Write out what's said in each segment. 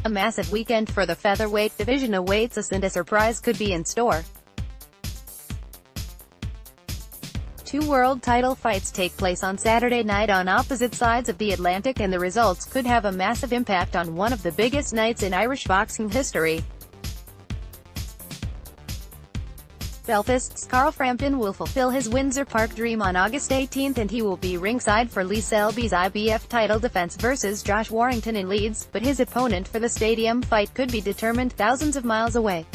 A massive weekend for the featherweight division awaits us, and a surprise could be in store. Two world title fights take place on Saturday night on opposite sides of the Atlantic, and the results could have a massive impact on one of the biggest nights in Irish boxing history. Belfast's Frampton will fulfill his Windsor Park dream on August 18, and he will be ringside for Selby's IBF title defense versus Josh Warrington in Leeds, but his opponent for the stadium fight could be determined thousands of miles away.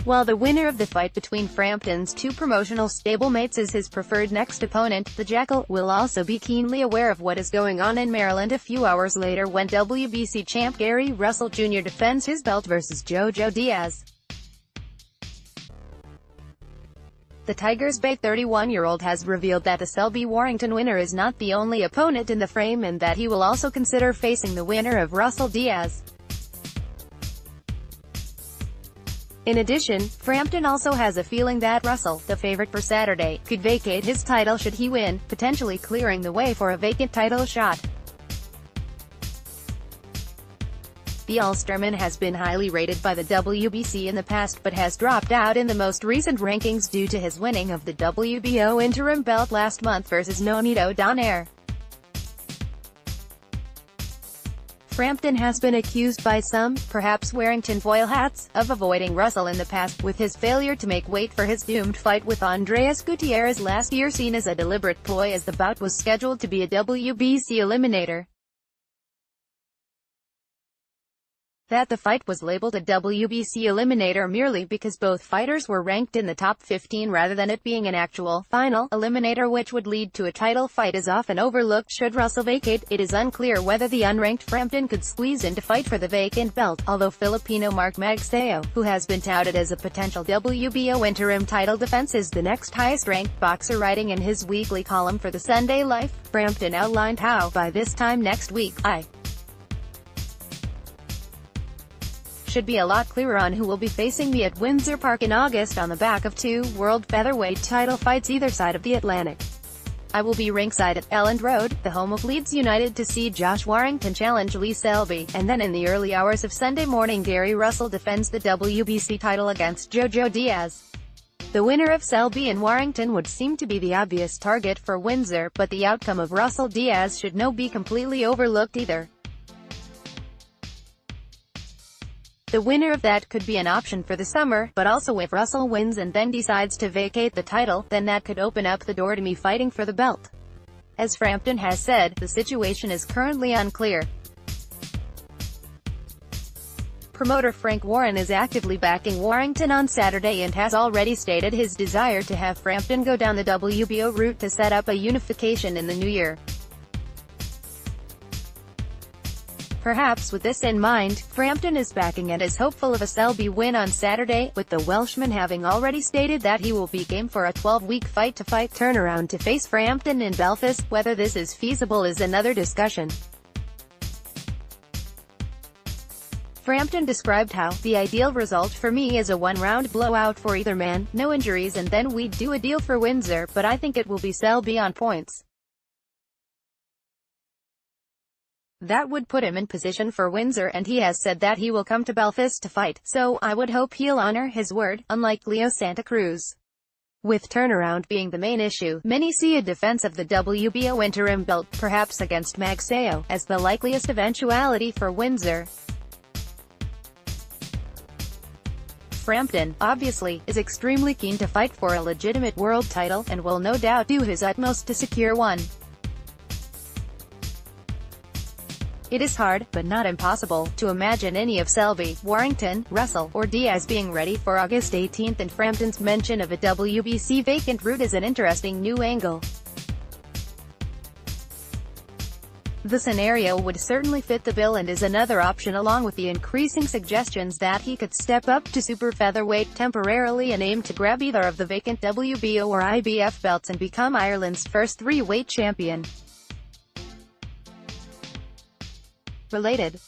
While the winner of the fight between Frampton's two promotional stablemates is his preferred next opponent, the Jackal will also be keenly aware of what is going on in Maryland a few hours later when WBC champ Gary Russell Jr. defends his belt versus Jojo Diaz. The Tigers' 31-year-old has revealed that the Selby-Warrington winner is not the only opponent in the frame, and that he will also consider facing the winner of Russell Diaz. In addition, Frampton also has a feeling that Russell, the favorite for Saturday, could vacate his title should he win, potentially clearing the way for a vacant title shot. The Ulsterman has been highly rated by the WBC in the past, but has dropped out in the most recent rankings due to his winning of the WBO interim belt last month versus Nonito Donaire. Frampton has been accused by some, perhaps wearing tinfoil hats, of avoiding Russell in the past, with his failure to make weight for his doomed fight with Andreas Gutierrez last year seen as a deliberate ploy, as the bout was scheduled to be a WBC eliminator. That the fight was labeled a WBC eliminator merely because both fighters were ranked in the top 15 rather than it being an actual, final, eliminator which would lead to a title fight is often overlooked should Russell vacate. It is unclear whether the unranked Frampton could squeeze in to fight for the vacant belt, although Filipino Mark Magsayo, who has been touted as a potential WBO interim title defense, is the next highest-ranked boxer. Writing in his weekly column for the Sunday Life, Frampton outlined how, by this time next week, I should be a lot clearer on who will be facing me at Windsor Park in August on the back of two world featherweight title fights either side of the Atlantic. I will be ringside at Elland Road, the home of Leeds United, to see Josh Warrington challenge Selby, and then in the early hours of Sunday morning Gary Russell defends the WBC title against Jojo Diaz. The winner of Selby and Warrington would seem to be the obvious target for Windsor, but the outcome of Russell Diaz should not be completely overlooked either. The winner of that could be an option for the summer, but also if Russell wins and then decides to vacate the title, then that could open up the door to me fighting for the belt. As Frampton has said, the situation is currently unclear. Promoter Frank Warren is actively backing Warrington on Saturday and has already stated his desire to have Frampton go down the WBO route to set up a unification in the new year. Perhaps with this in mind, Frampton is backing and is hopeful of a Selby win on Saturday, with the Welshman having already stated that he will be game for a 12-week fight-to-fight turnaround to face Frampton in Belfast. Whether this is feasible is another discussion. Frampton described how, "The ideal result for me is a one-round blowout for either man, no injuries, and then we'd do a deal for Windsor, but I think it will be Selby on points. That would put him in position for Windsor, and he has said that he will come to Belfast to fight, so I would hope he'll honor his word, unlike Leo Santa Cruz." With turnaround being the main issue, many see a defense of the WBO interim belt, perhaps against Magsayo, as the likeliest eventuality for Windsor. Frampton, obviously, is extremely keen to fight for a legitimate world title, and will no doubt do his utmost to secure one. It is hard, but not impossible, to imagine any of Selby, Warrington, Russell, or Diaz being ready for August 18, and Frampton's mention of a WBC vacant route is an interesting new angle. The scenario would certainly fit the bill and is another option, along with the increasing suggestions that he could step up to super featherweight temporarily and aim to grab either of the vacant WBO or IBF belts and become Ireland's first three-weight champion. Related.